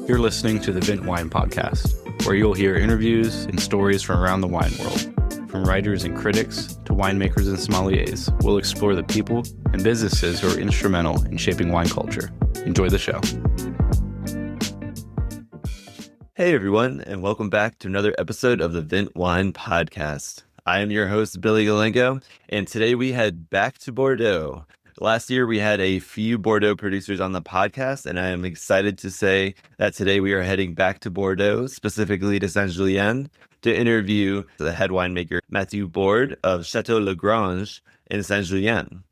You're listening to the Vint Wine Podcast, where you'll hear interviews and stories from around the wine world. From writers and critics to winemakers and sommeliers, we'll explore the people and businesses who are instrumental in shaping wine culture. Enjoy the show. Hey everyone, and welcome back to another episode of the Vint Wine Podcast. I am your host, Billy Galanko, and today we head back to Bordeaux. Last year, we had a few Bordeaux producers on the podcast, and I am excited to say that today we are heading back to Bordeaux, specifically to Saint-Julien, to interview the head winemaker, Matthieu Bordes of Château Lagrange in Saint-Julien.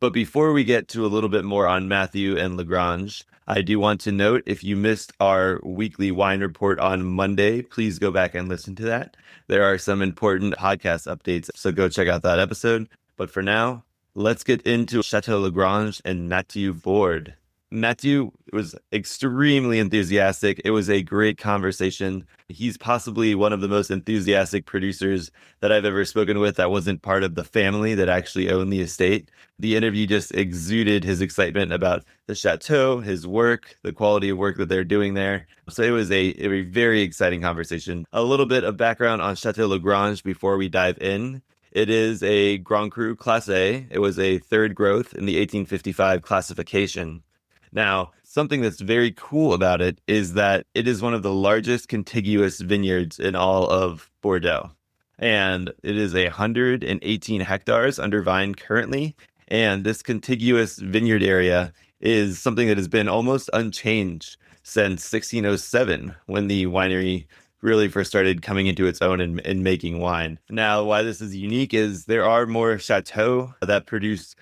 But before we get to a little bit more on Matthieu and Lagrange, I do want to note, if you missed our weekly wine report on Monday, please go back and listen to that. There are some important podcast updates, so go check out that episode. But for now, let's get into Château Lagrange and Matthieu Bordes. Matthieu was extremely enthusiastic. It was a great conversation. He's possibly one of the most enthusiastic producers that I've ever spoken with that wasn't part of the family that actually owned the estate. The interview just exuded his excitement about the chateau, his work, the quality of work that they're doing there. So it was a very exciting conversation. A little bit of background on Château Lagrange before we dive in. It is a Grand Cru Classé. It was a third growth in the 1855 classification. Now, something that's very cool about it is that it is one of the largest contiguous vineyards in all of Bordeaux. And it is 118 hectares under vine currently. And this contiguous vineyard area is something that has been almost unchanged since 1607, when the winery really first started coming into its own and making wine. Now, why this is unique is there are more chateaux that produce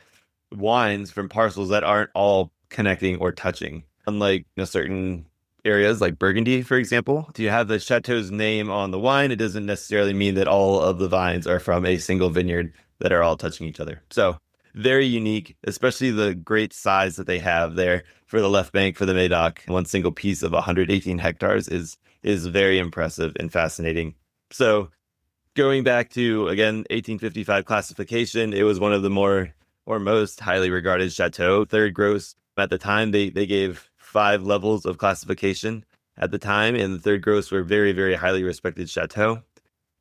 wines from parcels that aren't all connecting or touching. Unlike certain areas like Burgundy, for example, to have the chateau's name on the wine, it doesn't necessarily mean that all of the vines are from a single vineyard that are all touching each other. So very unique, especially the great size that they have there for the left bank, for the Médoc. One single piece of 118 hectares is very impressive and fascinating. So going back to, again, 1855 classification, it was one of the more or most highly regarded chateau. Third gross at the time, they gave 5 levels of classification at the time, and the third gross were very, very highly respected chateau.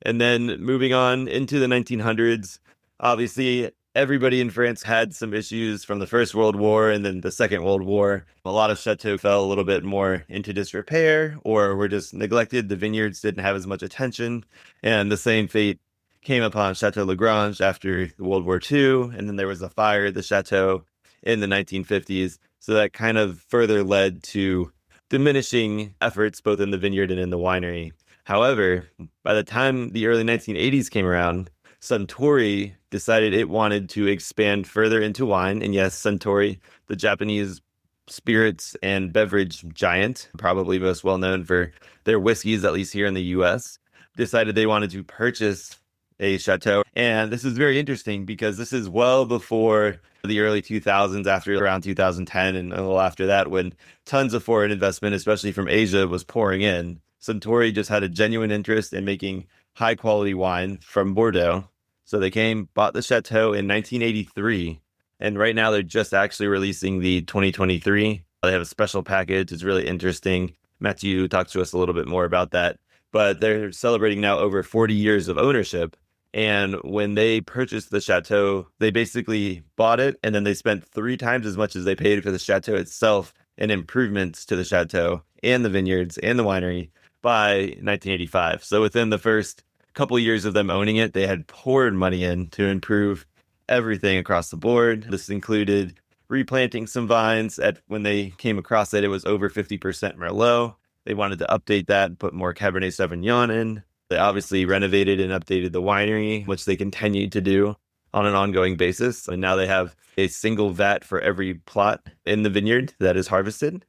And then moving on into the 1900s, obviously everybody in France had some issues from the First World War and then the Second World War. A lot of chateaux fell a little bit more into disrepair or were just neglected. The vineyards didn't have as much attention. And the same fate came upon Château Lagrange after World War II. And then there was a fire at the chateau in the 1950s. So that kind of further led to diminishing efforts both in the vineyard and in the winery. However, by the time the early 1980s came around, Suntory decided it wanted to expand further into wine. And yes, Suntory, the Japanese spirits and beverage giant, probably most well known for their whiskeys, at least here in the US, decided they wanted to purchase a chateau. And this is very interesting because this is well before the early 2000s, after around 2010 and a little after that, when tons of foreign investment, especially from Asia, was pouring in. Suntory just had a genuine interest in making high quality wine from Bordeaux. So they came, bought the chateau in 1983, and right now they're just actually releasing the 2023. They have a special package. It's really interesting. Matthieu talked to us a little bit more about that, but they're celebrating now over 40 years of ownership. And when they purchased the chateau, they basically bought it, and then they spent 3 times as much as they paid for the chateau itself in improvements to the chateau and the vineyards and the winery by 1985. So within the first couple years of them owning it, they had poured money in to improve everything across the board. This included replanting some vines. When they came across it, it was over 50% Merlot. They wanted to update that and put more Cabernet Sauvignon in. They obviously renovated and updated the winery, which they continued to do on an ongoing basis. And now they have a single vat for every plot in the vineyard that is harvested.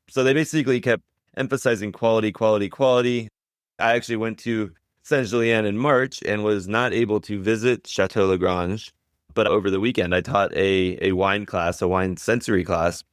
So they basically kept emphasizing quality, quality, quality. I actually went to Saint-Julien in March and was not able to visit Château Lagrange. But over the weekend, I taught a wine class, a wine sensory class,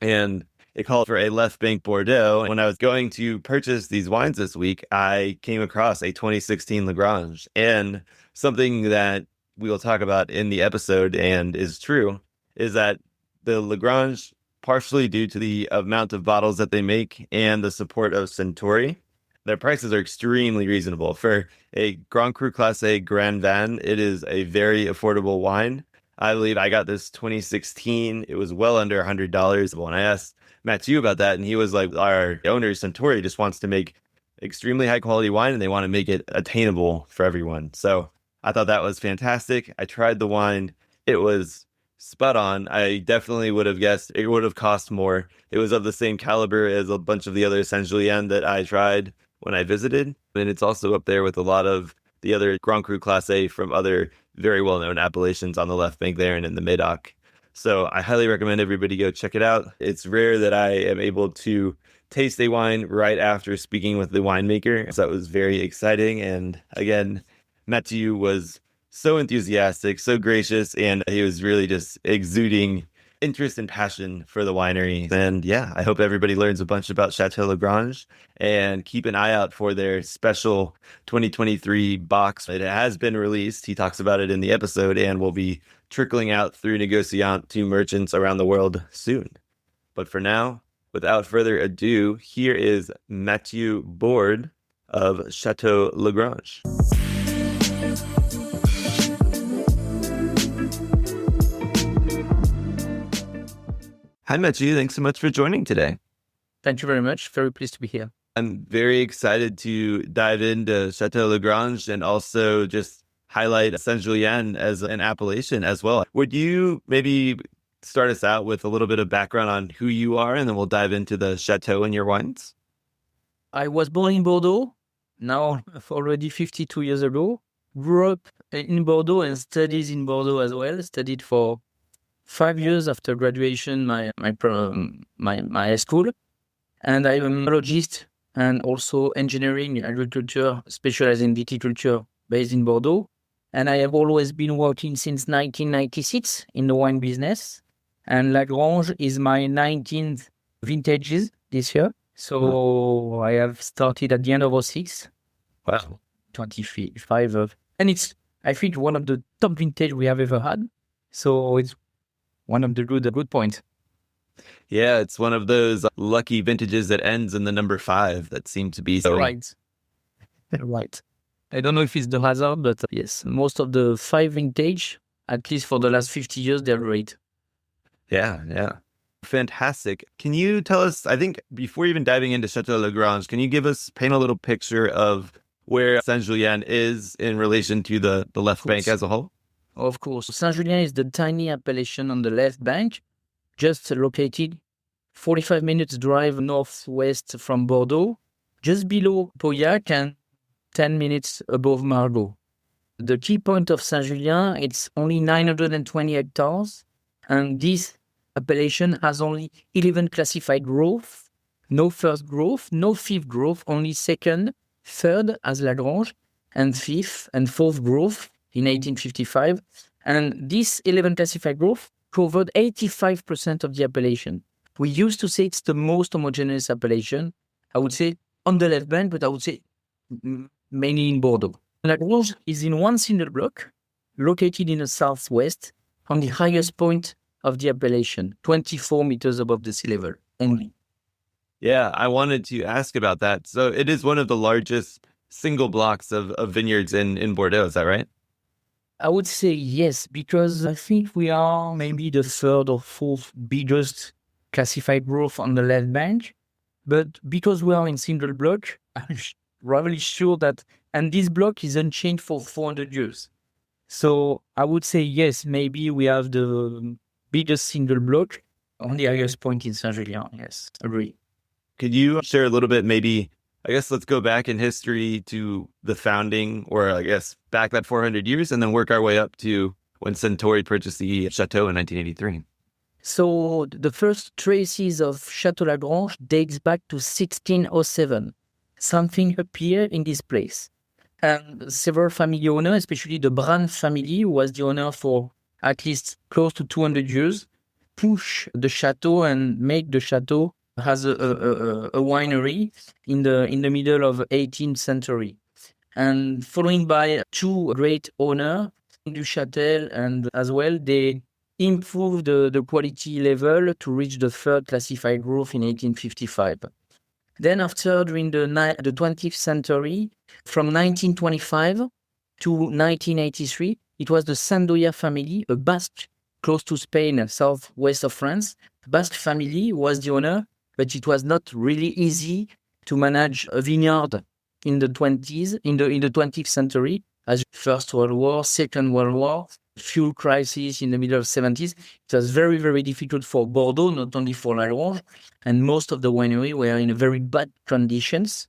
and it called for a left bank Bordeaux. When I was going to purchase these wines this week, I came across a 2016 Lagrange. And something that we will talk about in the episode and is true is that the Lagrange partially due to the amount of bottles that they make and the support of Suntory. Their prices are extremely reasonable. For a Grand Cru Classé Grand Van, it is a very affordable wine. I believe I got this 2016. It was well under $100. When I asked Matthieu about that, and he was like, our owner, Suntory, just wants to make extremely high quality wine and they want to make it attainable for everyone. So I thought that was fantastic. I tried the wine. It was spot on. I definitely would have guessed it would have cost more. It was of the same caliber as a bunch of the other Saint-Julien that I tried when I visited. And it's also up there with a lot of the other Grand Cru Classé from other very well-known appellations on the left bank there and in the Médoc. So I highly recommend everybody go check it out. It's rare that I am able to taste a wine right after speaking with the winemaker. So that was very exciting. And again, Matthieu was so enthusiastic, so gracious, and he was really just exuding interest and passion for the winery. And yeah, I hope everybody learns a bunch about Château Lagrange and keep an eye out for their special 2023 box. It has been released. He talks about it in the episode and will be trickling out through Negociant to merchants around the world soon. But for now, without further ado, here is Matthieu Bordes of Château Lagrange. Hi, Matthieu. Thanks so much for joining today. Thank you very much. Very pleased to be here. I'm very excited to dive into Château Lagrange and also just highlight Saint-Julien as an appellation as well. Would you maybe start us out with a little bit of background on who you are, and then we'll dive into the chateau and your wines? I was born in Bordeaux, now already 52 years ago. Grew up in Bordeaux and studied in Bordeaux as well. Studied for 5 years after graduation, my high school. And I'm a biologist and also engineering, agriculture, specialized in viticulture, based in Bordeaux. And I have always been working since 1996 in the wine business. And Lagrange is my 19th vintages this year. So I have started at the end of 2006. Wow. 25 of, and it's, I think, one of the top vintage we have ever had. So it's one of the good points. Yeah, it's one of those lucky vintages that ends in the number 5 that seem to be so. Right. Right. I don't know if it's the hazard, but yes, most of the 5 vintage, at least for the last 50 years, they're great. Yeah. Fantastic. Can you tell us, I think before even diving into Château Lagrange, can you paint a little picture of where Saint-Julien is in relation to the left bank as a whole? Of course. Saint-Julien is the tiny appellation on the left bank, just located 45 minutes drive northwest from Bordeaux, just below Pauillac and 10 minutes above Margaux. The key point of Saint-Julien, it's only 920 hectares, and this appellation has only 11 classified growth, no first growth, no fifth growth, only second, third as Lagrange, and fifth and fourth growth in 1855. And this 11 classified growth covered 85% of the appellation. We used to say it's the most homogeneous appellation, I would say, on the left bank, but I would say mainly in Bordeaux. Lagrange is in one single block, located in the southwest, on the highest point of the appellation, 24 meters above the sea level only. Yeah, I wanted to ask about that. So it is one of the largest single blocks of vineyards in Bordeaux, is that right? I would say yes, because I think we are maybe the third or fourth biggest classified growth on the left bank. But because we are in single block, I'm really sure that, and this block is unchanged for 400 years. So I would say yes, maybe we have the biggest single block on the highest point in Saint-Julien. Yes, agree. Could you share a little bit, maybe, I guess let's go back in history to the founding, or I guess back that 400 years, and then work our way up to when Suntory purchased the chateau in 1983. So the first traces of Château Lagrange dates back to 1607. Something appeared in this place. And several family owners, especially the Brand family, who was the owner for at least close to 200 years, push the chateau and make the chateau as a winery in the middle of 18th century. And following by 2 great owners, Duchâtel and as well, they improved the quality level to reach the third classified group in 1855. Then after, during the 20th century, from 1925 to 1983, it was the Sandoya family, a Basque close to Spain, southwest of France. Basque family was the owner, but it was not really easy to manage a vineyard in the 20th century, as First World War, Second World War, fuel crisis in the middle of the 70s. It was very, very difficult for Bordeaux, not only for Lagrange, and most of the winery were in very bad conditions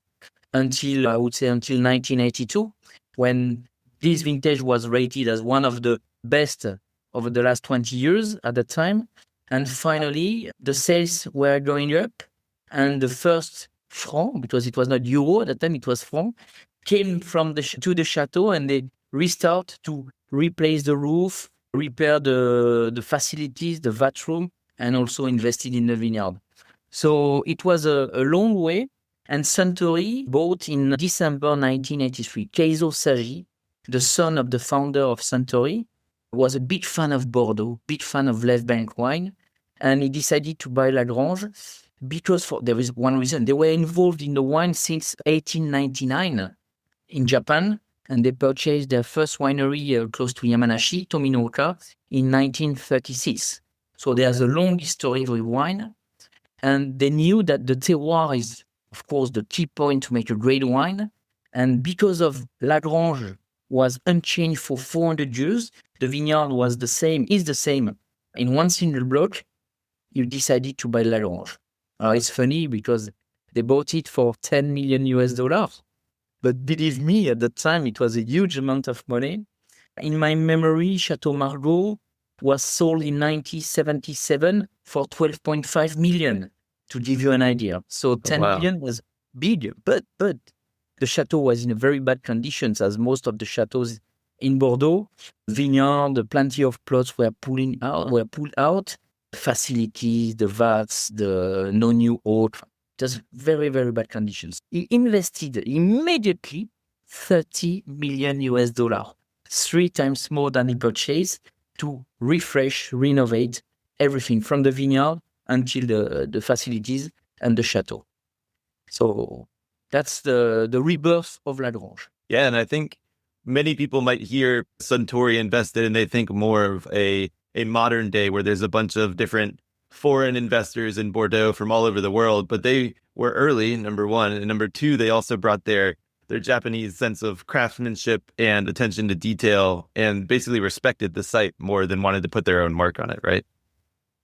until 1982, when this vintage was rated as one of the best over the last 20 years at the time. And finally, the sales were going up, and the first franc, because it was not euro at the time, it was franc, came to the chateau, and they restart to replace the roof, repair the facilities, the vat room, and also invested in the vineyard. So it was a long way. And Suntory bought in December 1983. Keizo Saji, the son of the founder of Suntory, was a big fan of Bordeaux, big fan of left bank wine. And he decided to buy Lagrange because there is one reason. They were involved in the wine since 1899 in Japan. And they purchased their first winery close to Yamanashi, Tominooka, in 1936. So there's a long history with wine. And they knew that the terroir is, of course, the key point to make a great wine. And because of Lagrange was unchanged for 400 years, the vineyard is the same in one single block, you decided to buy Lagrange. It's funny because they bought it for $10 million US. But believe me, at the time, it was a huge amount of money. In my memory, Chateau Margaux was sold in 1977 for 12.5 million, to give you an idea. So 10 million was big, but the chateau was in a very bad conditions, as most of the chateaux in Bordeaux. Vineyard, plenty of plots were pulled out. Facilities, the vats, the no new oak. Just very, very bad conditions. He invested immediately $30 million US, 3 times more than he purchased, to refresh, renovate everything from the vineyard until the facilities and the chateau. So that's the rebirth of Lagrange. Yeah, and I think many people might hear Suntory invested and they think more of a modern day where there's a bunch of different foreign investors in Bordeaux from all over the world, but they were early, number one. And number two, they also brought their Japanese sense of craftsmanship and attention to detail and basically respected the site more than wanted to put their own mark on it, right?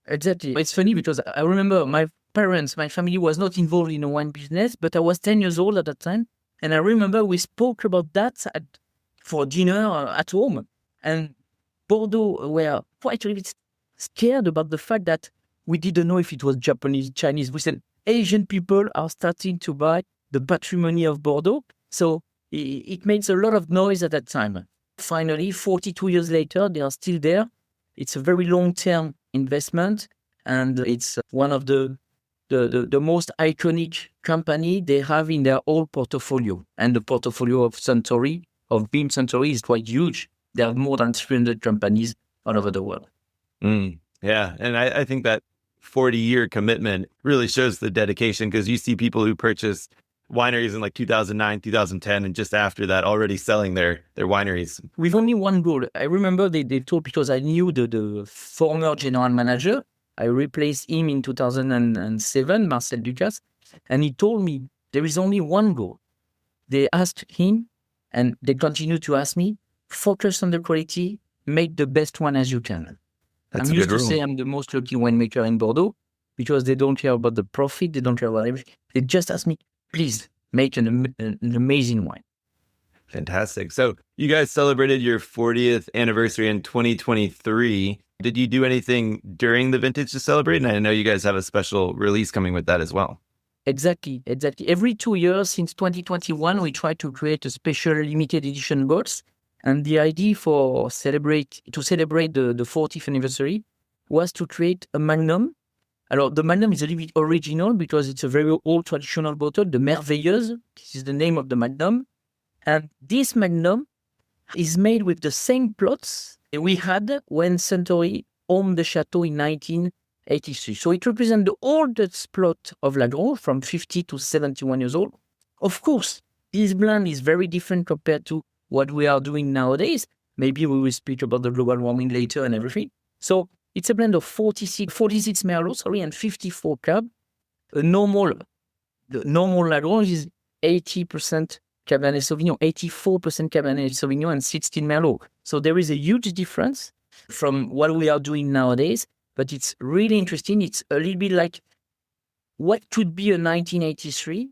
Exactly. It's funny because I remember my family was not involved in a wine business, but I was 10 years old at that time. And I remember we spoke about that for dinner at home. And Bordeaux were quite a bit scared about the fact that we didn't know if it was Japanese, Chinese. We said Asian people are starting to buy the patrimony of Bordeaux. So it made a lot of noise at that time. Finally, 42 years later, they are still there. It's a very long-term investment, and it's one of the most iconic company they have in their whole portfolio. And the portfolio of Suntory, of Beam Suntory, is quite huge. There are more than 300 companies all over the world. Yeah, and I think that 40-year commitment really shows the dedication, because you see people who purchase wineries in like 2009, 2010, and just after that already selling their wineries. With only one goal. I remember they told, because I knew the former general manager, I replaced him in 2007, Marcel Ducasse, and he told me there is only one goal. They asked him, and they continue to ask me, focus on the quality, make the best one as you can. That's I'm used to say I'm the most lucky winemaker in Bordeaux, because they don't care about the profit, they don't care about everything. They just ask me, please make an amazing wine. Fantastic. So you guys celebrated your 40th anniversary in 2023. Did you do anything during the vintage to celebrate? And I know you guys have a special release coming with that as well. Exactly. Every 2 years since 2021, we try to create a special limited edition box. And the idea to celebrate the 40th anniversary was to create a Magnum. Alors, the Magnum is a little bit original because it's a very old traditional bottle, the Merveilleuse. This is the name of the Magnum. And this Magnum is made with the same plots we had when Suntory owned the chateau in 1983. So it represents the oldest plot of Lagrange from 50 to 71 years old. Of course, this blend is very different compared to what we are doing nowadays. Maybe we will speak about the global warming later and everything. So it's a blend of 46 Merlot, and 54 Cab. The normal Lagrange is 80% Cabernet Sauvignon, 84% Cabernet Sauvignon, and 16 Merlot. So there is a huge difference from what we are doing nowadays, but it's really interesting. It's a little bit like what could be a 1983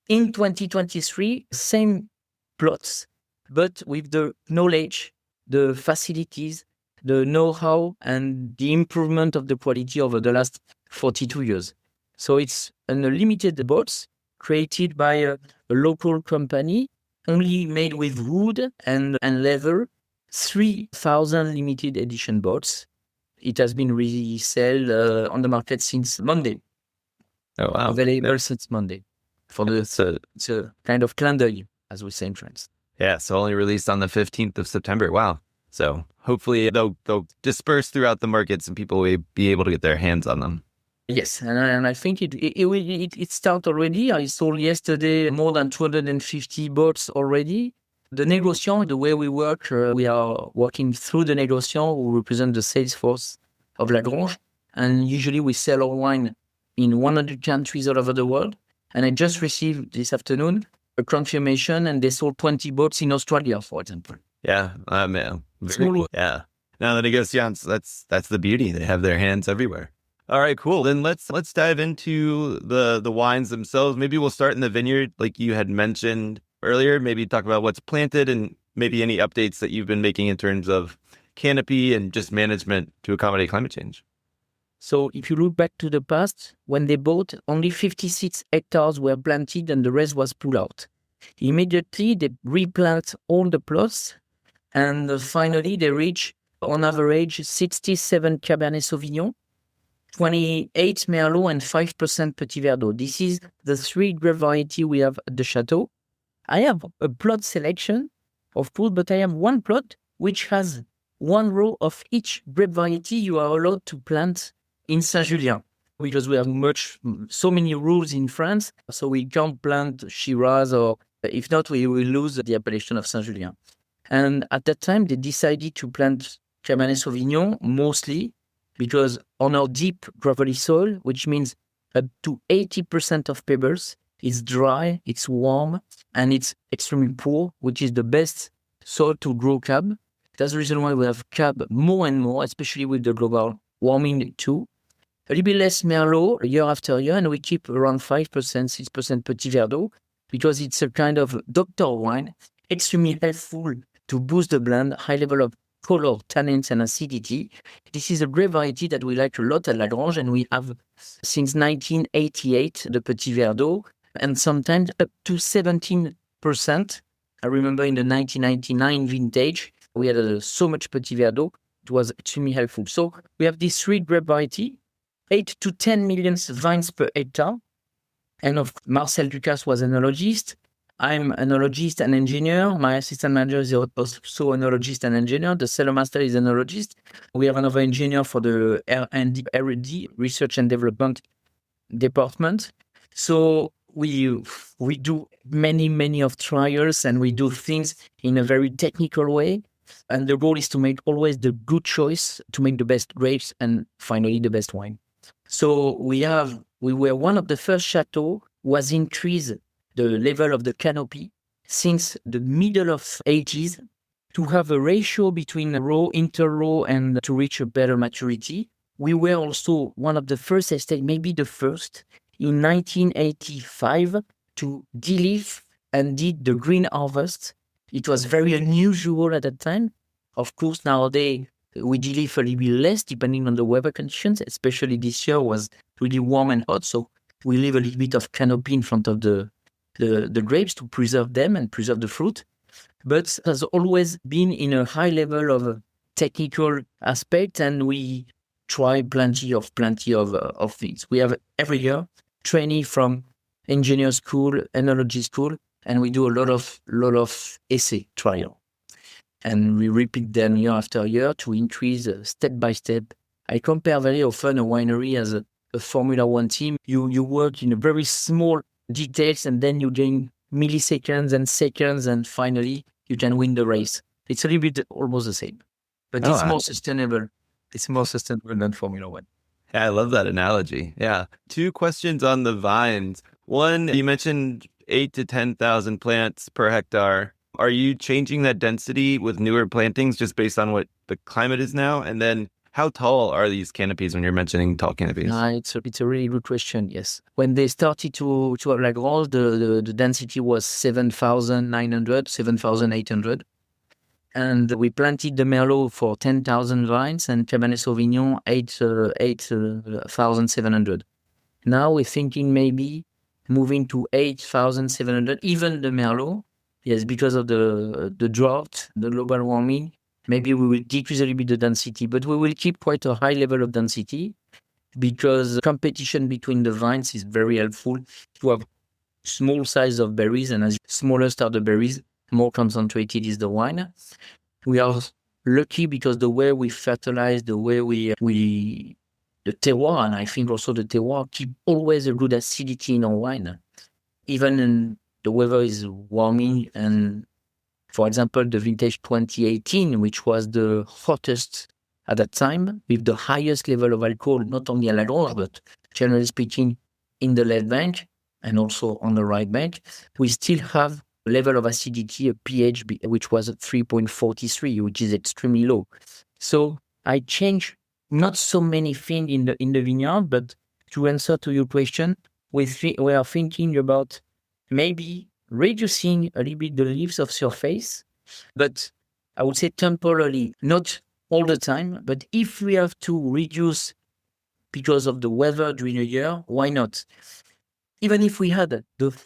in 2023, same plots, but with the knowledge, the facilities, the know-how, and the improvement of the quality over the last 42 years. So it's an unlimited boats created by a local company, only made with wood and leather, 3,000 limited edition boats. It has been reselled on the market since Monday. Oh, wow. Available since Monday. It's a kind of clin d'œil, as we say in France. Yeah, so only released on the 15th of September. Wow. So hopefully they'll disperse throughout the markets and people will be able to get their hands on them. Yes, and I think it started already. I sold yesterday more than 250 boats already. The négociant, the way we work, we are working through the négociant who represent the sales force of Lagrange. And usually we sell our wine in 100 countries all over the world. And I just received this afternoon a confirmation, and they sold 20 boats in Australia, for example. Yeah, man. Yeah. Now the négociants, that's the beauty. They have their hands everywhere. All right, cool. Then let's dive into the wines themselves. Maybe we'll start in the vineyard, like you had mentioned earlier. Maybe talk about what's planted and maybe any updates that you've been making in terms of canopy and just management to accommodate climate change. So if you look back to the past, when they bought, only 56 hectares were planted and the rest was pulled out. Immediately, they replant all the plots, and finally they reach, on average, 67 Cabernet Sauvignon, 28 Merlot, and 5% Petit Verdot. This is the 3 grape variety we have at the chateau. I have a plot selection, of course, but I have one plot which has one row of each grape variety you are allowed to plant in Saint-Julien, because we have so many rules in France, so we can't plant Shiraz, or if not, we will lose the appellation of Saint-Julien. And at that time, they decided to plant Cabernet Sauvignon mostly because on our deep gravelly soil, which means up to 80% of pebbles, it's dry, it's warm, and it's extremely poor, which is the best soil to grow cab. That's the reason why we have cab more and more, especially with the global warming too. A little bit less Merlot year after year, and we keep around 5%, 6% Petit Verdot, because it's a kind of doctor wine, extremely helpful to boost the blend, high level of color, tannins, and acidity. This is a grape variety that we like a lot at Lagrange, and we have since 1988 the Petit Verdot, and sometimes up to 17%. I remember in the 1999 vintage, we had so much Petit Verdot. It was extremely helpful. So we have this 3 grape variety, 8 to 10 million vines per hectare. And Marcel Ducasse was an enologist. I'm an enologist and engineer. My assistant manager is also an enologist and engineer. The cellar master is an enologist. We have another engineer for the R&D, Research and Development department. So we do many of trials, and we do things in a very technical way. And the goal is to make always the good choice, to make the best grapes and finally the best wine. So we were one of the first chateaux who has increased the level of the canopy since the middle of 80s to have a ratio between row, inter-row, and to reach a better maturity. We were also one of the first estate, maybe the first, in 1985 to de-leaf and did the green harvest. It was very unusual at that time. Of course, nowadays, we de-leaf a little bit less depending on the weather conditions, especially this year was really warm and hot. So we leave a little bit of canopy in front of the grapes to preserve them and preserve the fruit. But it has always been in a high level of technical aspect, and we try plenty of things. We have every year trainee from engineer school, enology school, and we do a lot of essay trial. And we repeat them year after year to increase step by step I compare very often a winery as a Formula One team. You work in a very small details and then you gain milliseconds and seconds and finally you can win the race. It's a little bit almost the same, but it's more sustainable. It's more sustainable than Formula One. Yeah, I love that analogy. Yeah. 2 questions on the vines. One, you mentioned 8 to 10,000 plants per hectare. Are you changing that density with newer plantings just based on what the climate is now? And then how tall are these canopies when you're mentioning tall canopies? It's a really good question, yes. When they started to have Lagrange, the density was 7,900, 7,800. And we planted the Merlot for 10,000 vines and Cabernet Sauvignon 8,700. Now we're thinking maybe moving to 8,700, even the Merlot. Yes, because of the drought, the global warming, maybe we will decrease a little bit the density, but we will keep quite a high level of density because competition between the vines is very helpful to have small size of berries, and as smallest are the berries, more concentrated is the wine. We are lucky because the way we fertilize, the way we the terroir, and I think also the terroir keep always a good acidity in our wine. Even in the weather is warming, and for example, the vintage 2018, which was the hottest at that time, with the highest level of alcohol, not only at Lagrange, but generally speaking, in the left bank and also on the right bank, we still have a level of acidity, a pH, which was at 3.43, which is extremely low. So I changed not so many things in the vineyard, but to answer to your question, we are thinking about maybe reducing a little bit the leaves of surface, but I would say temporarily, not all the time. But if we have to reduce because of the weather during a year, why not? Even if we had the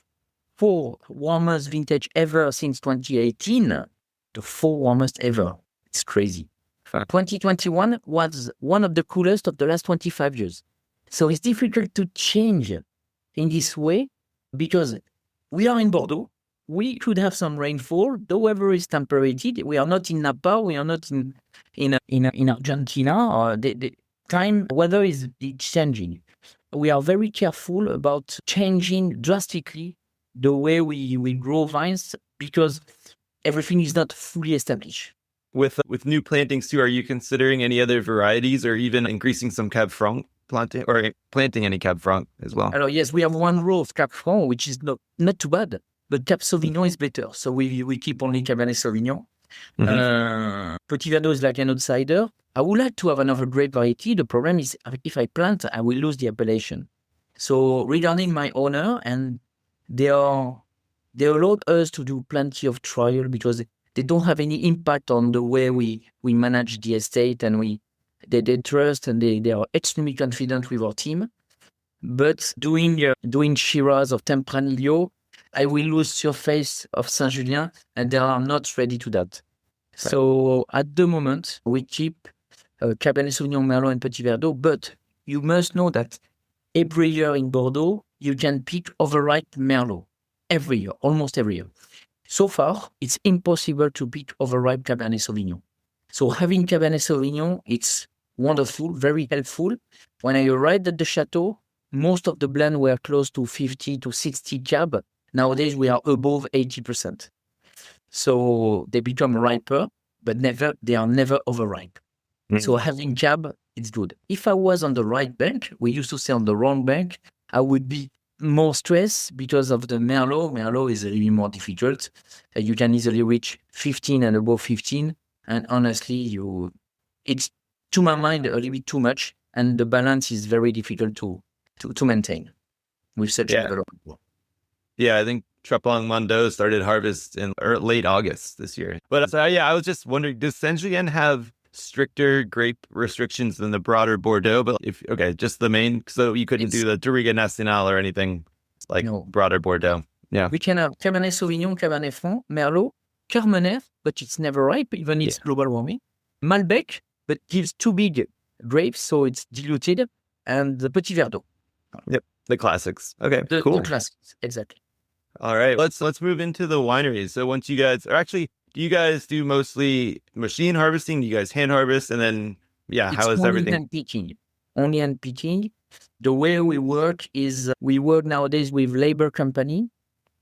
4 warmest vintage ever since 2018, the 4 warmest ever, it's crazy. 2021 was one of the coolest of the last 25 years. So it's difficult to change in this way because we are in Bordeaux. We could have some rainfall. The weather is temperated. We are not in Napa. We are not in Argentina. The time weather is changing. We are very careful about changing drastically the way we grow vines because everything is not fully established. With new plantings too, are you considering any other varieties or even increasing some Cab Franc planting or planting any Cab Franc as well? Alors, yes, we have one row of Cab Franc, which is not too bad, but Cab Sauvignon is better. So we keep only Cabernet Sauvignon. Mm-hmm. Petit Verdot is like an outsider. I would like to have another grape variety. The problem is if I plant, I will lose the appellation. So regarding my owner, and they allowed us to do plenty of trial because they don't have any impact on the way we manage the estate, and they trust and they are extremely confident with our team. But doing Shiraz of Tempranillo, I will lose surface of Saint-Julien, and they are not ready to that. Right. So at the moment, we keep Cabernet Sauvignon, Merlot, and Petit Verdot. But you must know that every year in Bordeaux, you can pick overripe Merlot. Every year, almost every year. So far, it's impossible to pick overripe Cabernet Sauvignon. So having Cabernet Sauvignon, it's wonderful, very helpful. When I arrived at the chateau, most of the blend were close to 50 to 60 cab. Nowadays, we are above 80%. So they become riper, but they are never overripe. So having cab, it's good. If I was on the right bank, we used to say on the wrong bank, I would be more stressed because of the Merlot. Merlot is a little more difficult. You can easily reach 15 and above 15. And honestly, it's to my mind a little bit too much. And the balance is very difficult to maintain with such a development. Yeah, I think Trapang Mondo started harvest in late August this year. But so, I was just wondering, does Saint-Julien have stricter grape restrictions than the broader Bordeaux? But just the main, so you couldn't do the Touriga Nacional or anything like broader Bordeaux. Yeah. We can have Cabernet Sauvignon, Cabernet Franc, Merlot, Carmenère, but it's never ripe, even it's global warming. Malbec, but gives too big grapes, so it's diluted, and the Petit Verdot. Yep, the classics. Okay, cool. The classics, exactly. All right, let's move into the wineries. So once you guys, or actually, do you guys do mostly machine harvesting? Do you guys hand harvest and then Yeah, It's how is only everything? hand picking. Only hand picking. The way we work is we work nowadays with labor company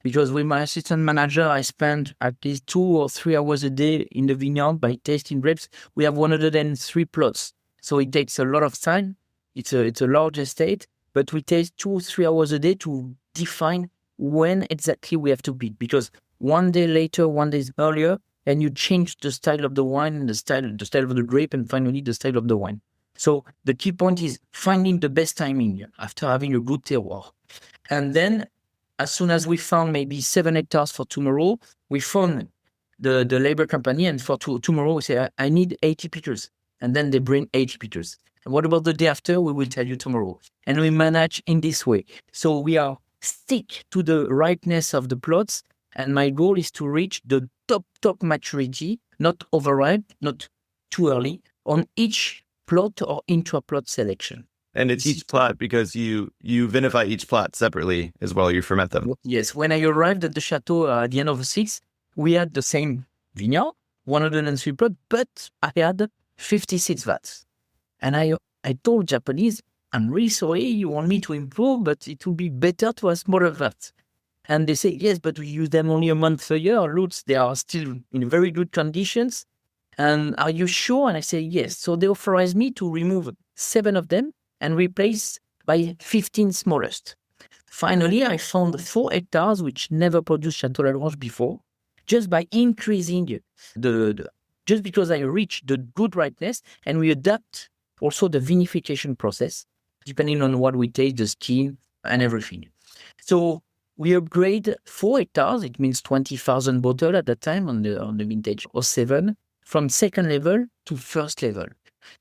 because with my assistant manager, I spend at least 2 or 3 hours a day in the vineyard by tasting grapes. We have 103 plots. So it takes a lot of time. It's a large estate, but we taste 2 or 3 hours a day to define when exactly we have to pick. Because one day later, one day earlier, and you change the style of the wine, the style of the grape, and finally the style of the wine. So the key point is finding the best timing after having a good terroir. And then as soon as we found maybe 7 hectares for tomorrow, we phone the labor company, and for tomorrow we say, I need 80 pickers. And then they bring 80 pickers. And what about the day after? We will tell you tomorrow. And we manage in this way. So we are stick to the ripeness of the plots. And my goal is to reach the top maturity, not overripe, not too early, on each plot or intra-plot selection. And it's each plot because you vinify each plot separately as well. You ferment them. Yes. When I arrived at the chateau at the end of the 6th, we had the same vineyard, 103 plots, but I had 56 vats. And I told Japanese, I'm really sorry, you want me to improve, but it would be better to have smaller vats. And they say, yes, but we use them only a month a year. Roots, they are still in very good conditions. And are you sure? And I say, yes. So they authorized me to remove 7 of them and replace by 15 smallest. Finally, I found 4 hectares which never produced Château Lagrange before, just by increasing just because I reached the good ripeness, and we adapt also the vinification process, depending on what we taste, the skin and everything. So we upgrade 4 hectares, it means 20,000 bottles at that time on the vintage 07, from second level to first level.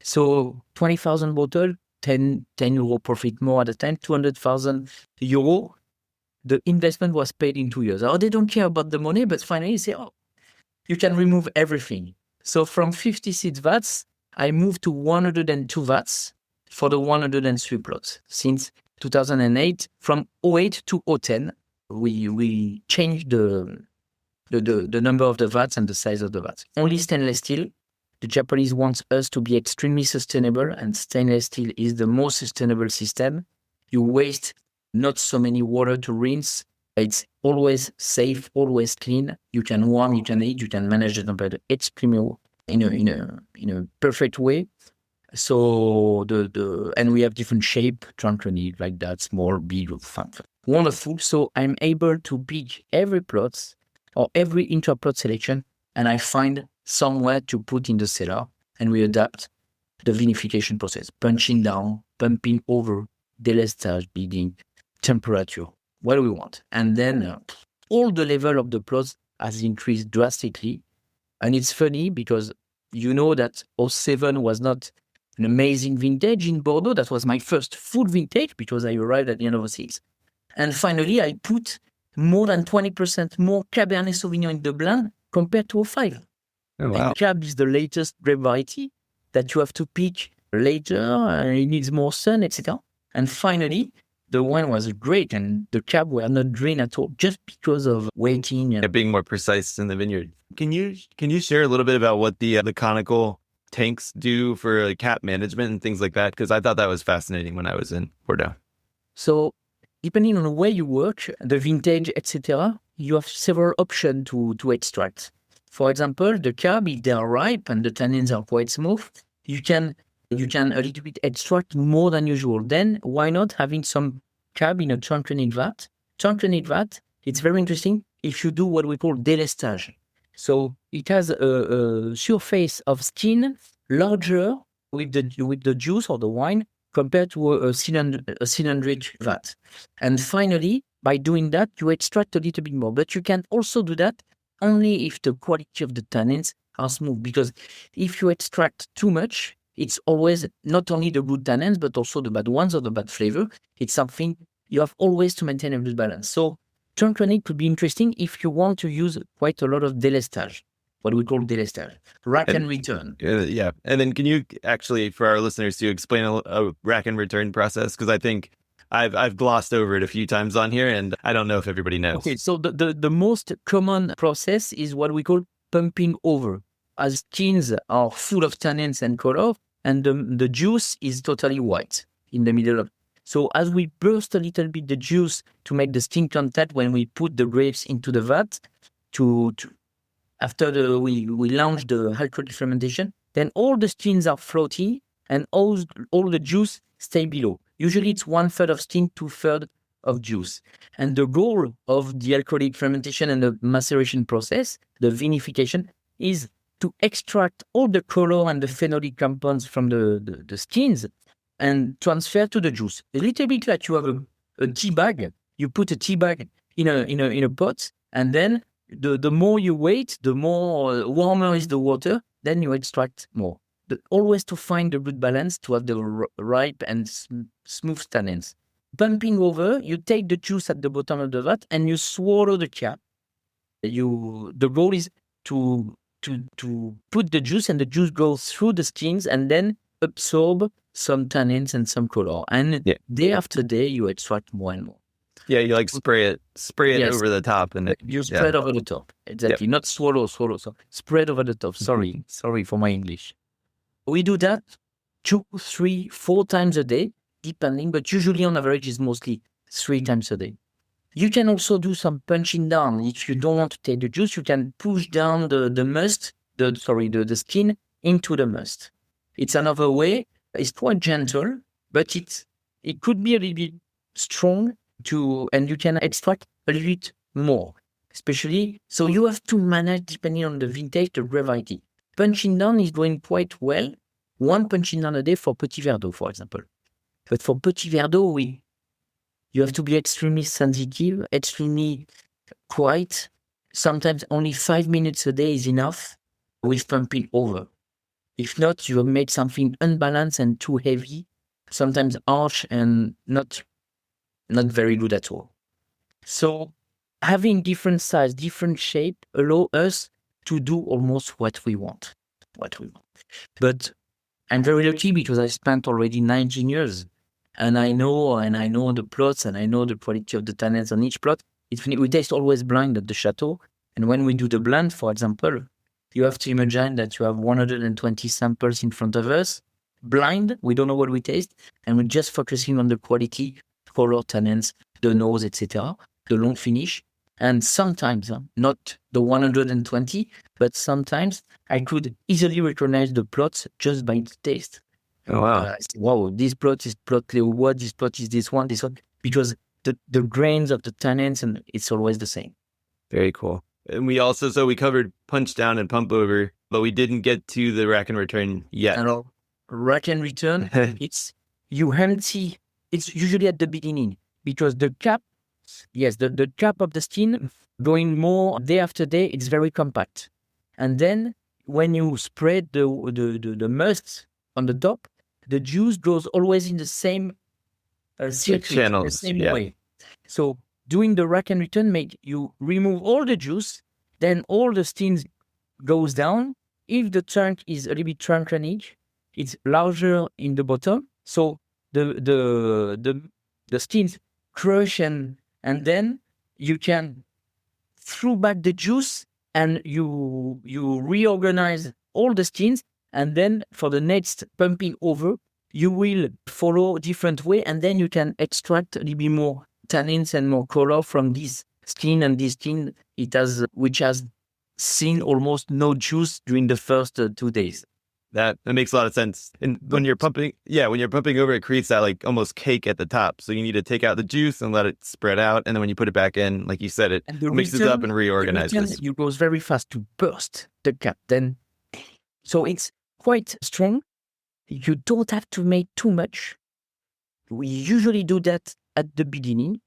So 20,000 bottles, 10 euro profit more at the time, 200,000 euro. The investment was paid in 2 years. They don't care about the money, but finally say, you can remove everything. So from 56 vats, I moved to 102 vats for the 103 plots. Since 2008, from 08 to 010, we changed the number of the vats and the size of the vats. Only stainless steel. The Japanese want us to be extremely sustainable, and stainless steel is the most sustainable system. You waste not so many water to rinse. It's always safe, always clean. You can warm, you can heat, you can manage the temperature extremely well, in a perfect way. So and we have different shape, truncony, like that, small, big, fun. Wonderful. So I'm able to pick every plot or every intra-plot selection, and I find somewhere to put in the cellar, and we adapt the vinification process, punching down, pumping over, délestage, beading, temperature, what do we want? And then all the level of the plots has increased drastically. And it's funny because you know that 07 was not an amazing vintage in Bordeaux. That was my first full vintage because I arrived at the end of 06. And finally, I put more than 20% more Cabernet Sauvignon in the blend compared to 05. Oh, wow. And Cab is the latest grape variety that you have to pick later. It needs more sun, etc. And finally, the wine was great, and the Cab were not drained at all, just because of waiting and being more precise in the vineyard. Can you share a little bit about what the conical tanks do for cap management and things like that? Because I thought that was fascinating when I was in Bordeaux. So, depending on the way you work, the vintage, etc., you have several options to extract. For example, the Cab, if they are ripe and the tannins are quite smooth, you can a little bit extract more than usual. Then why not having some Cab in a truncony vat? Truncony vat, it's very interesting if you do what we call délestage. So it has a surface of skin larger with the juice or the wine compared to a cylindric vat. And finally, by doing that, you extract a little bit more. But you can also do that only if the quality of the tannins are smooth. Because if you extract too much, it's always not only the good tannins, but also the bad ones or the bad flavor. It's something you have always to maintain a good balance. So truncony could be interesting if you want to use quite a lot of délestage, what we call délestage, rack and return. Yeah. And then can you actually, for our listeners, to explain a rack and return process? Because I think I've glossed over it a few times on here, and I don't know if everybody knows. Okay, so the most common process is what we call pumping over. As skins are full of tannins and color, and the juice is totally white in the middle of. So as we burst a little bit the juice to make the skin contact when we put the grapes into the vat, after we launch the alcoholic fermentation, then all the skins are floating and all the juice stay below. Usually it's 1/3 of skin, 2/3 of juice. And the goal of the alcoholic fermentation and the maceration process, the vinification, is to extract all the color and the phenolic compounds from the skins and transfer to the juice. A little bit like you have a tea bag. You put a tea bag in a pot, and then the more you wait, the more warmer is the water, then you extract more. Always to find the good balance to have the ripe and smooth tannins. Bumping over, you take the juice at the bottom of the vat and you swallow the cap. The goal is to put the juice, and the juice goes through the skins and then absorb some tannins and some color. And day after day, you extract more and more. Yeah, you like spray it Yes. over the top, and You spread over the top. Exactly. Not swallow. So spread over the top. Sorry for my English. We do that 2, 3, 4 times a day, depending, but usually on average is mostly 3 times a day. You can also do some punching down. If you don't want to take the juice, you can push down the skin into the must. It's another way. It's quite gentle, but it could be a little bit strong and you can extract a little bit more, especially. So you have to manage depending on the vintage, the variety. Punching down is going quite well. 1 punching down a day for Petit Verdot, for example. But for Petit Verdot, you have to be extremely sensitive, extremely quiet. Sometimes only 5 minutes a day is enough with pumping over. If not, you have made something unbalanced and too heavy, sometimes harsh and not very good at all. So having different size, different shape allow us to do almost what we want. But I'm very lucky because I spent already 19 years and I know the plots and I know the quality of the tannins on each plot. We taste always blind at the chateau. And when we do the blend, for example, you have to imagine that you have 120 samples in front of us. Blind, we don't know what we taste, and we're just focusing on the quality, color, tannins, the nose, etc., the long finish. And sometimes, not the 120, but sometimes I could easily recognize the plots just by the taste. Oh, wow. Wow, this plot is plot Léo, this plot is this one, because the grains of the tannins, and it's always the same. Very cool. And we covered punch down and pump over, but we didn't get to the rack and return yet. And rack and return, you empty. It's usually at the beginning because the cap, the cap of the skin going more day after day, it's very compact. And then when you spread the must on the top, the juice goes always in the same circuit, channels, the same way. So doing the rack and return you remove all the juice, then all the skins goes down. If the trunk is a little bit trunk on each, it's larger in the bottom. So the skins crush and then you can throw back the juice and you reorganize all the skins, and then for the next pumping over you will follow a different way, and then you can extract a little bit more tannins and more color from this skin, and this skin which has seen almost no juice during the first 2 days. That makes a lot of sense. And when you're pumping over, it creates that like almost cake at the top. So you need to take out the juice and let it spread out. And then when you put it back in, like you said, it mixes up and reorganizes. It goes very fast to burst the cap. So it's quite strong. You don't have to make too much. We usually do that at the beginning.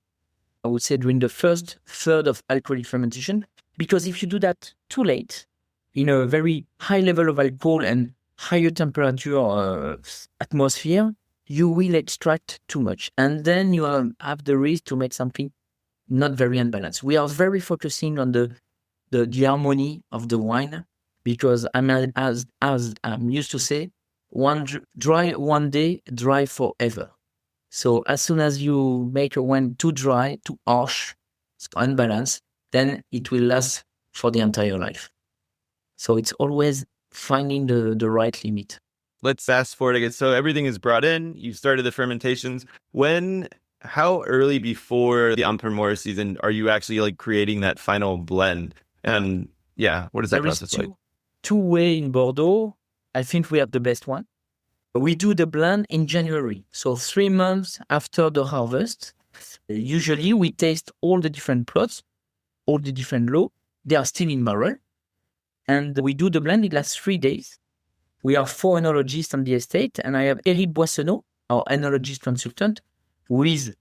I would say during the first third of alcoholic fermentation, because if you do that too late, in a very high level of alcohol and higher temperature atmosphere, you will extract too much. And then you have the risk to make something not very unbalanced. We are very focusing on the harmony of the wine, because as I'm used to say, dry one day, dry forever. So as soon as you make a wine too dry, too harsh, unbalanced, then it will last for the entire life. So it's always finding the right limit. let's fast forward again. So everything is brought in. You started the fermentations. How early before the Entrepreneur season are you actually like creating that final blend? And yeah, what is that process like? Two way in Bordeaux. I think we have the best one. We do the blend in January. So 3 months after the harvest. Usually we taste all the different plots, all the different lots. They are still in barrel. And we do the blend. It lasts 3 days. We are 4 enologists on the estate. And I have Éric Boissenot, our enologist consultant, who is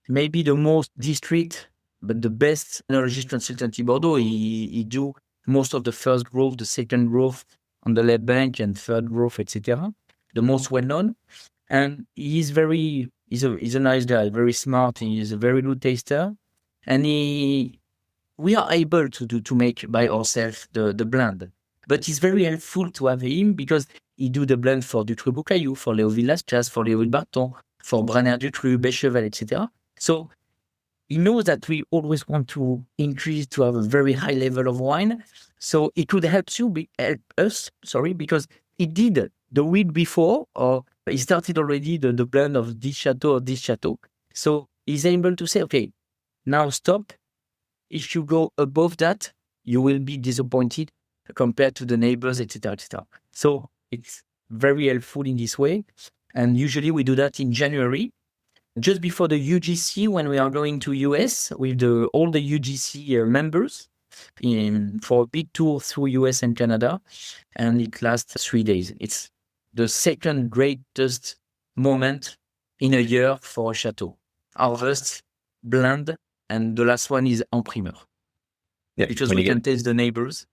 maybe the most district, but the best enologist consultant in Bordeaux. He do most of the first growth, the second growth on the left bank, and third growth, etc. The most well-known. And he's a nice guy, very smart. He is a very good taster. And we are able to make by ourselves the blend. But it's very helpful to have him because he do the blend for Ducru Boucaillou, for Léoville Las Chasses, for Léoville Barton, for Brenner Ducru, Béchevel, etc. So he knows that we always want to increase to have a very high level of wine. So it could help us, because he did the week before, or he started already the blend of this chateau or this chateau. So he's able to say, okay, now stop. If you go above that, you will be disappointed compared to the neighbors, etc., etc. So it's very helpful in this way. And usually we do that in January, just before the UGC, when we are going to US with all the UGC members for a big tour through US and Canada. And it lasts 3 days. It's the second greatest moment in a year for a chateau. Harvest, blend, and the last one is en primeur. Yeah, because we can taste the neighbors.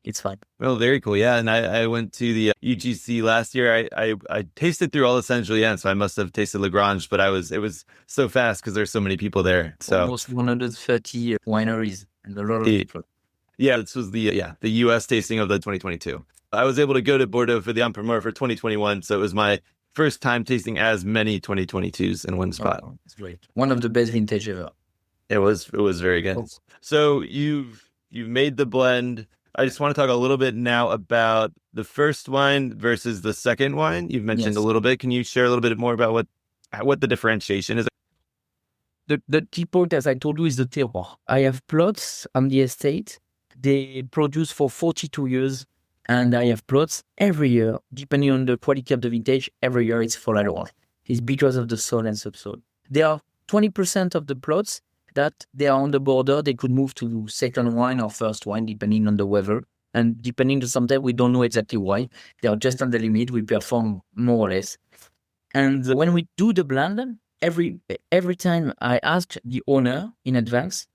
It's fine. Well, very cool. Yeah, and I went to the UGC last year. I tasted through all the Saint-Julien, so I must have tasted Lagrange, but it was so fast because there's so many people there. So almost 130 wineries and a lot of people. Yeah, this was the US tasting of the 2022. I was able to go to Bordeaux for the Entrepreneur for 2021, so it was my first time tasting as many 2022s in one spot. Oh, it's great. One of the best vintage ever. It was very good. Oh. So you've made the blend. I just want to talk a little bit now about the first wine versus the second wine. You've mentioned a little bit. Can you share a little bit more about what the differentiation is? The key point, as I told you, is the terroir. I have plots on the estate. They produce for 42 years, and I have plots every year, depending on the quality of the vintage. Every year it's for Lagrange. It's because of the soil and subsoil. There are 20% of the plots that they are on the border. They could move to second wine or first wine, depending on the weather. And depending on sometimes we don't know exactly why. They are just on the limit. We perform more or less. And when we do the blend, every time I ask the owner in advance,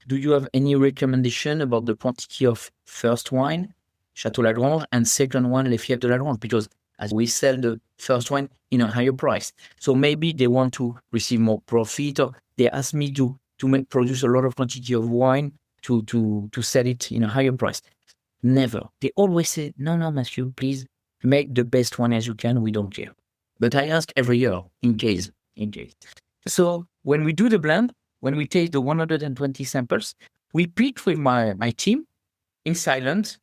do you have any recommendation about the quantity of first wine, Château Lagrange, and second wine, Les Fiefs de Lagrange? Because as we sell the first wine in a higher price. So maybe they want to receive more profit, or they ask me to produce a lot of quantity of wine to sell it in a higher price. Never. They always say, no, Matthieu, please make the best one as you can. We don't care. But I ask every year in case. So when we do the blend, when we take the 120 samples, we pick with my team in silence.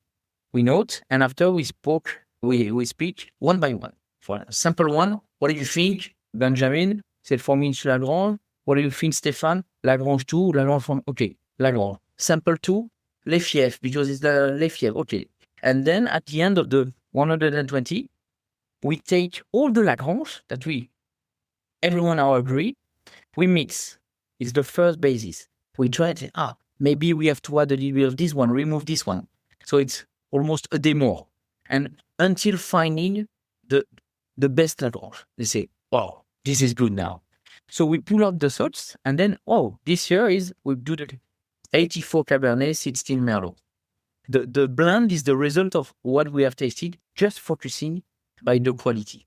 We note, and after we speak one by one. For sample one, what do you think, Benjamin? Said for me, it's Lagrange. What do you think, Stéphane? Lagrange 2, Lagrange from, okay, Lagrange. Sample 2, Les Fiefs, because it's the Les Fiefs, okay. And then at the end of the 120, we take all the Lagrange that everyone are agree, we mix. It's the first basis. We try to say, maybe we have to add a little bit of this one, remove this one. So it's almost a day more. And until finding the best Lagrange, they say, oh, this is good now. So we pull out the sorts, and then, this year we do the 84 Cabernet, 16 Merlot. The blend is the result of what we have tasted, just focusing by the quality.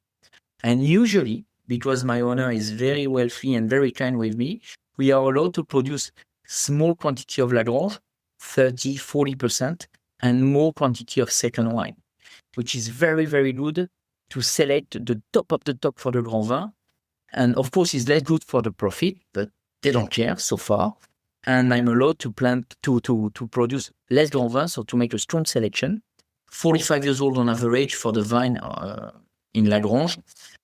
And usually, because my owner is very wealthy and very kind with me, we are allowed to produce small quantity of Lagrange, 30, 40%, and more quantity of second wine, which is very, very good to select the top of the top for the Grand Vin. And of course, it's less good for the profit, but they don't care so far. And I'm allowed to plant to produce less Grand Vin, so to make a strong selection. 45 years old on average for the vine in Lagrange.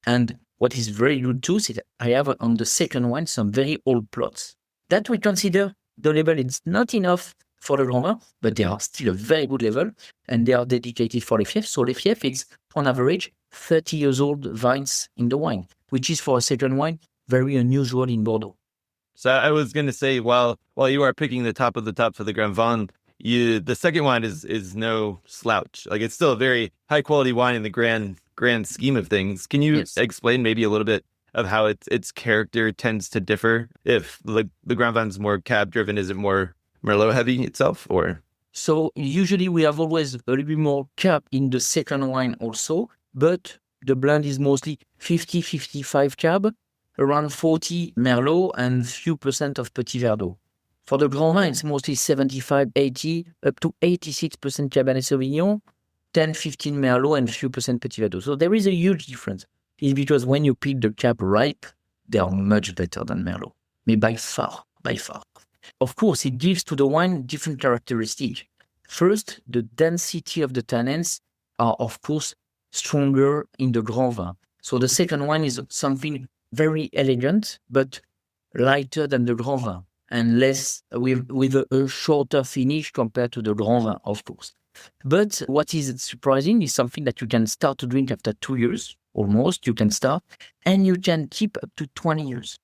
And what is very good too is that I have on the second wine some very old plots that we consider the level is not enough for the Grand Vin, but they are still a very good level, and they are dedicated for Les Fiefs. So Les Fiefs is, on average, 30 years old vines in the wine, which is for a second wine very unusual in Bordeaux. So I was going to say, while you are picking the top of the top for the Grand Vin, the second wine is no slouch. Like, it's still a very high quality wine in the grand scheme of things. Can you explain maybe a little bit of how its character tends to differ? If the Grand Vin is more cab driven, is it more Merlot heavy itself, or? So usually we have always a little bit more cab in the second wine also, but the blend is mostly 50-55 cab, around 40 Merlot and few percent of Petit Verdot. For the Grand Vin, it's mostly 75-80, up to 86% Cabernet Sauvignon, 10-15 Merlot and few percent Petit Verdot. So there is a huge difference. It's because when you pick the cab ripe, they are much better than Merlot. But by far. Of course, it gives to the wine different characteristics. First, the density of the tannins are, of course, stronger in the Grand Vin. So the second wine is something very elegant, but lighter than the Grand Vin, and less with a shorter finish compared to the Grand Vin, of course. But what is surprising is something that you can start to drink after 2 years, almost, you can start, and you can keep up to 20 years.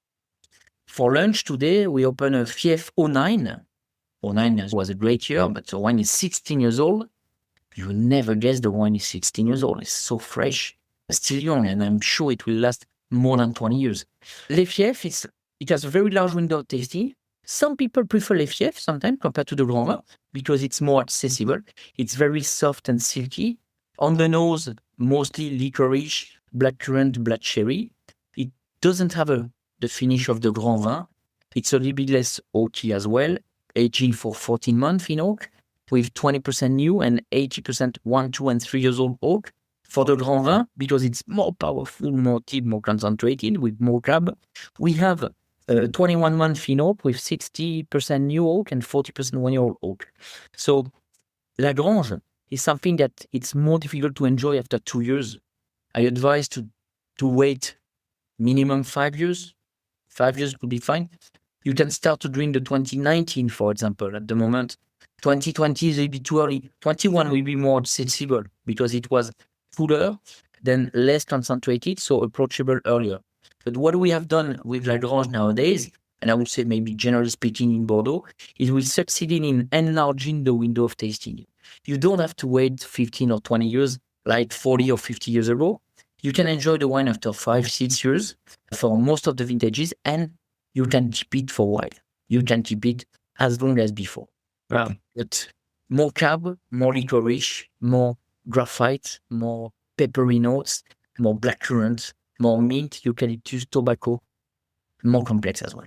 For lunch today, we open a Fief 09. 09 was a great year, but the wine is 16 years old. You would never guess the wine is 16 years old. It's so fresh, still young, and I'm sure it will last more than 20 years. Les Fiefs, it has a very large window of tasting. Some people prefer Les Fiefs sometimes compared to the Grand Vin because it's more accessible. It's very soft and silky. On the nose, mostly licorice, blackcurrant, black cherry. It doesn't have the finish of the Grand Vin. It's a little bit less oaky as well, aging for 14 months in oak, with 20% new and 80% 1, 2, and 3 years old oak. For the Grand Vin, because it's more powerful, more deep, more concentrated, with more cab, we have 21 month in oak with 60% new oak and 40% 1-year-old oak. So Lagrange is something that it's more difficult to enjoy after 2 years. I advise to wait minimum 5 years. 5 years would be fine. You can start to drink the 2019, for example, at the moment. 2020 is a bit too early. 21 will be more accessible because it was fuller, then less concentrated, so approachable earlier. But what we have done with Lagrange nowadays, and I would say maybe generally speaking in Bordeaux, is we succeeded in enlarging the window of tasting. You don't have to wait 15 or 20 years like 40 or 50 years ago. You can enjoy the wine after 5-6 years for most of the vintages, and you can keep it for a while. You can keep it as long as before. Wow. But more cab, more licorice, more graphite, more peppery notes, more blackcurrant, more mint, eucalyptus, tobacco, more complex as well.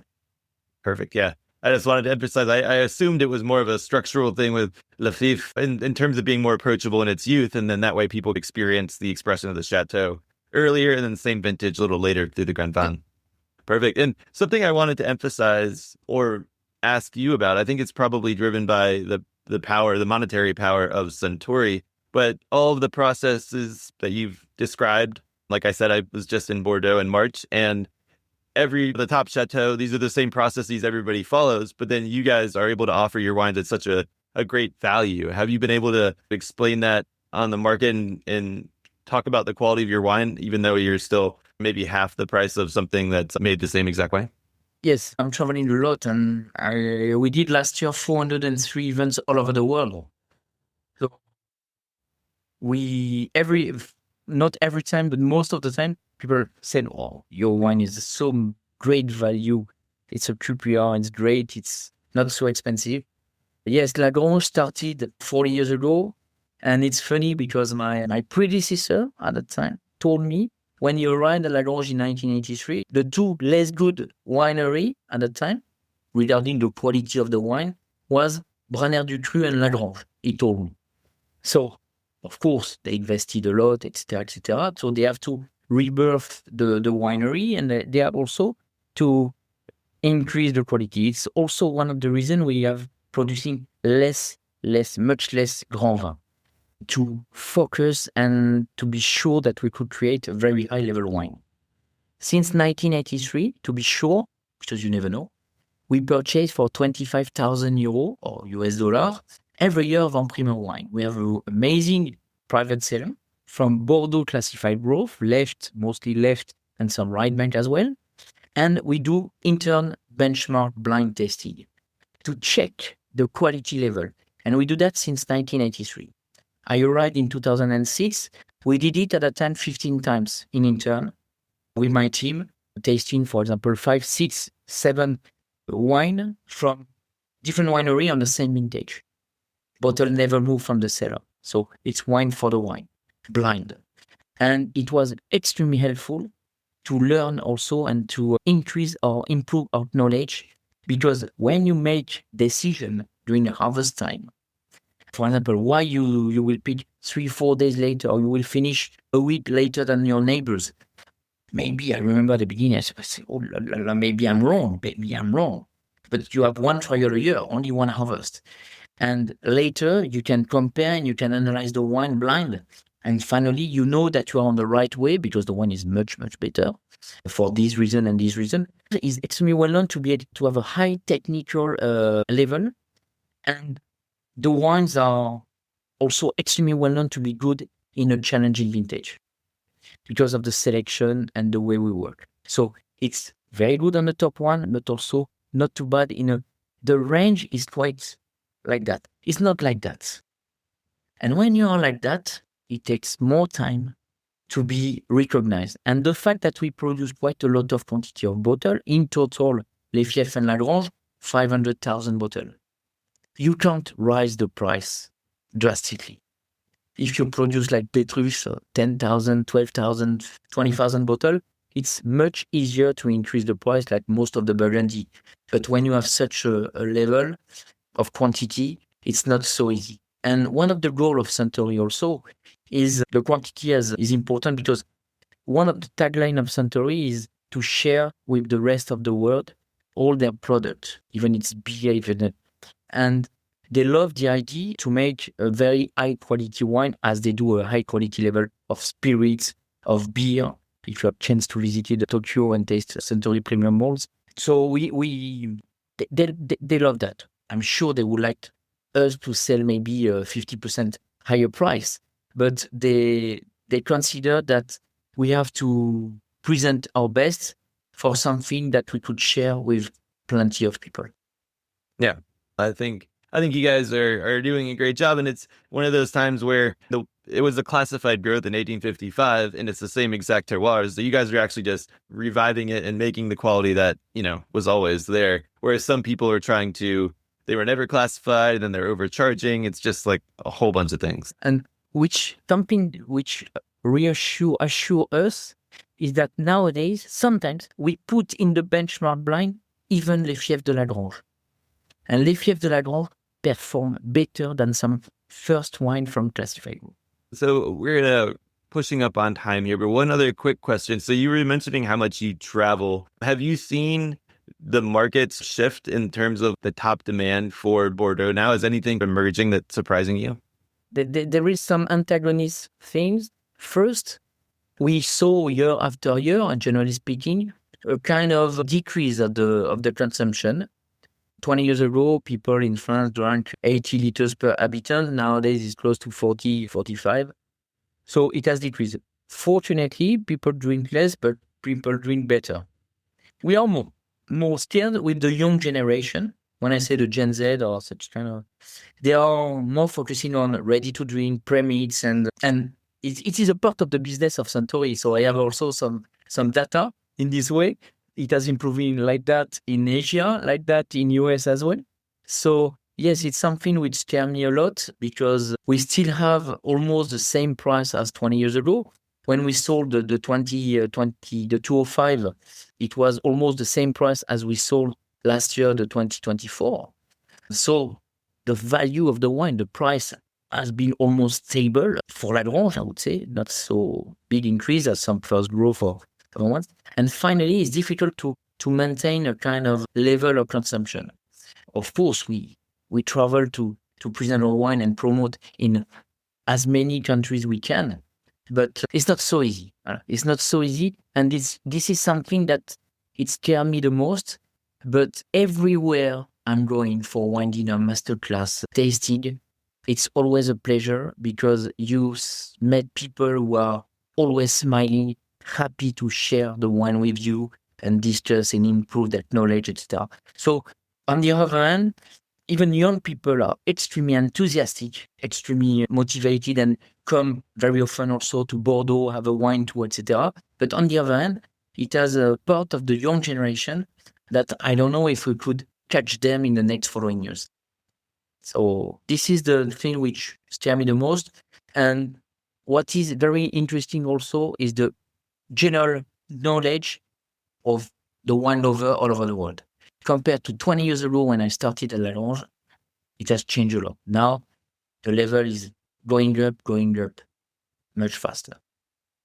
Perfect. Yeah. I just wanted to emphasize, I assumed it was more of a structural thing with Le Fif in terms of being more approachable in its youth. And then that way people experience the expression of the Chateau earlier and then the same vintage a little later through the Grand Vin. Perfect. And something I wanted to emphasize or ask you about, I think it's probably driven by the power, the monetary power of Suntory, but all of the processes that you've described, like I said, I was just in Bordeaux in March, and the top chateau, these are the same processes everybody follows, but then you guys are able to offer your wines at such a great value. Have you been able to explain that on the market and talk about the quality of your wine, even though you're still maybe half the price of something that's made the same exact way? Yes, I'm traveling a lot, and we did last year 403 events all over the world. So not every time, but most of the time, people said, "Oh, your wine is so great value. It's a QPR, it's great, it's not so expensive." Yes, Lagrange started 40 years ago, and it's funny because my predecessor at the time told me when he arrived at Lagrange in 1983, the two less good winery at the time, regarding the quality of the wine, was Braner du Cru and Lagrange, he told me. So, of course, they invested a lot, etc., etc. So they have to rebirth the winery, and they have also to increase the quality. It's also one of the reasons we have producing much less Grand Vin. to focus and to be sure that we could create a very high level wine. Since 1983, to be sure, because you never know, we purchase for 25,000 euros or US dollar every year Van Primer wine. We have an amazing private cellar from Bordeaux classified growth, mostly left, and some right bank as well. And we do intern benchmark blind testing to check the quality level. And we do that since 1983. I arrived in 2006. We did it at that time 15 times in intern with my team, tasting, for example, 5, 6, 7 wine from different winery on the same vintage. Bottle never moved from the cellar. So it's wine for the wine, blind. And it was extremely helpful to learn also and to increase or improve our knowledge, because when you make decision during the harvest time, for example, why you will pick 3-4 days later, or you will finish a week later than your neighbors. Maybe I remember at the beginning, I said, oh, maybe I'm wrong. But you have one trial a year, only one harvest. And later you can compare and you can analyze the wine blind. And finally, you know that you are on the right way because the wine is much, much better for this reason and this reason. It's extremely well known to be able to have a high technical level. And the wines are also extremely well known to be good in a challenging vintage because of the selection and the way we work. So it's very good on the top one, but also not too bad the range is quite like that. It's not like that. And when you are like that, it takes more time to be recognized. And the fact that we produce quite a lot of quantity of bottle, in total, Les Fiefs and Lagrange, 500,000 bottles. You can't raise the price drastically. If you produce like Petrus, 10,000, 12,000, 20,000 bottles, it's much easier to increase the price like most of the Burgundy. But when you have such a level of quantity, it's not so easy. And one of the goals of Suntory also is the quantity is important, because one of the tagline of Suntory is to share with the rest of the world all their products, even its beer, and they love the idea to make a very high quality wine, as they do a high quality level of spirits, of beer. If you have chance to visit Tokyo and taste Suntory premium malts, so they love that. I'm sure they would like us to sell maybe a 50% higher price, but they consider that we have to present our best for something that we could share with plenty of people. Yeah, I think you guys are doing a great job, and it's one of those times where it was a classified growth in 1855, and it's the same exact terroir. So you guys are actually just reviving it and making the quality that was always there. Whereas some people are they were never classified, and then they're overcharging. It's just like a whole bunch of things. And something which assure us is that nowadays, sometimes we put in the benchmark blind even Les Fiefs de Lagrange. And Les Fiefs de Lagrange perform better than some first wine from classified group. So we're pushing up on time here, but one other quick question. So you were mentioning how much you travel. Have you seen the markets shift in terms of the top demand for Bordeaux now? Is anything emerging that's surprising you? There is some antagonist things. First, we saw year after year, and generally speaking, a kind of decrease of the consumption. 20 years ago, people in France drank 80 liters per habitant. Nowadays, it's close to 40, 45. So it has decreased. Fortunately, people drink less, but people drink better. We are more still with the young generation. When I say the Gen Z or such kind of, they are more focusing on ready to drink premix, and it is a part of the business of Suntory. So I have also some data in this way. It has improving like that in Asia, like that in US as well. So yes, it's something which scares me a lot, because we still have almost the same price as 20 years ago. When we sold the 205, it was almost the same price as we sold last year, the 2024. So the value of the wine, the price has been almost stable for Lagrange, I would say, not so big increase as some first growth for other ones. And finally, it's difficult to maintain a kind of level of consumption. Of course, we travel to present our wine and promote in as many countries we can. But it's not so easy. It's not so easy. And this is something that it scares me the most. But everywhere I'm going for wine dinner, masterclass, tasting, it's always a pleasure because you met people who are always smiling, happy to share the wine with you and discuss and improve that knowledge, etc. So on the other hand, even young people are extremely enthusiastic, extremely motivated, and come very often also to Bordeaux, have a wine tour, etc. But on the other hand, it has a part of the young generation that I don't know if we could catch them in the next following years. So this is the thing which scares me the most. And what is very interesting also is the general knowledge of the wine lover all over the world. Compared to 20 years ago when I started at Lagrange, it has changed a lot. Now, the level is going up much faster.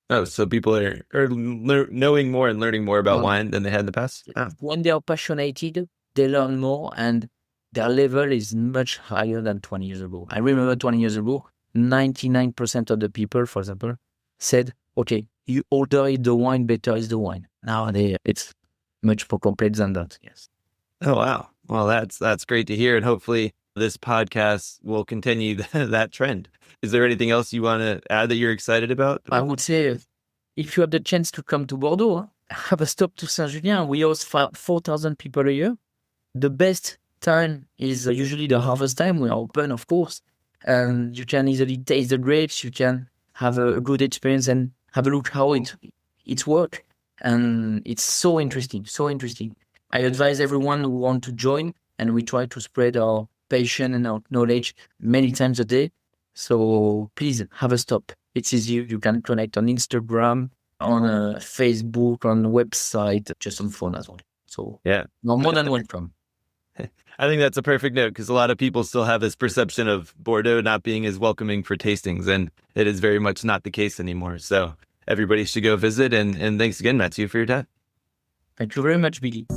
Oh, so people are knowing more and learning more about wine than they had in the past? Oh. When they are passionate, they learn more and their level is much higher than 20 years ago. I remember 20 years ago, 99% of the people, for example, said, okay, you older is the wine, better is the wine. Now it's much more complex than that, yes. Oh, wow. Well, that's great to hear. And hopefully this podcast will continue that trend. Is there anything else you want to add that you're excited about? I would say if you have the chance to come to Bordeaux, have a stop to Saint-Julien. We host 4,000 people a year. The best time is usually the harvest time. We are open, of course. And you can easily taste the grapes. You can have a good experience and have a look how it works. And it's so interesting. I advise everyone who want to join, and we try to spread our passion and our knowledge many times a day. So please have a stop. It's easy. You can connect on Instagram, on Facebook, on the website, just on phone as well. So yeah, no more than welcome. I think that's a perfect note because a lot of people still have this perception of Bordeaux not being as welcoming for tastings, and it is very much not the case anymore. So everybody should go visit. And thanks again, Matthieu, for your time. Thank you very much, Billy.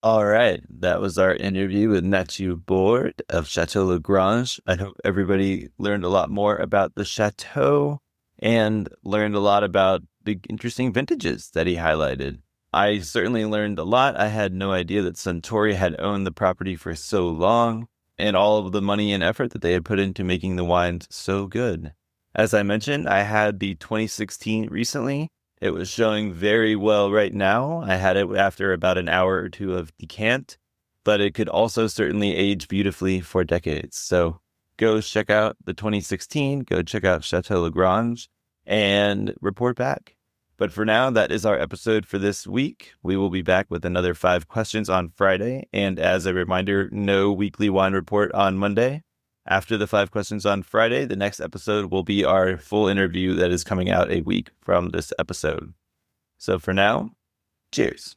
All right. That was our interview with Matthieu Bordes of Château Lagrange. I hope everybody learned a lot more about the chateau and learned a lot about the interesting vintages that he highlighted. I certainly learned a lot. I had no idea that Suntory had owned the property for so long, and all of the money and effort that they had put into making the wines so good. As I mentioned, I had the 2016 recently. It was showing very well right now. I had it after about an hour or two of decant, but it could also certainly age beautifully for decades. So go check out the 2016, go check out Château Lagrange, and report back. But for now, that is our episode for this week. We will be back with another 5 questions on Friday. And as a reminder, no weekly wine report on Monday. After the 5 questions on Friday, the next episode will be our full interview that is coming out a week from this episode. So for now, cheers.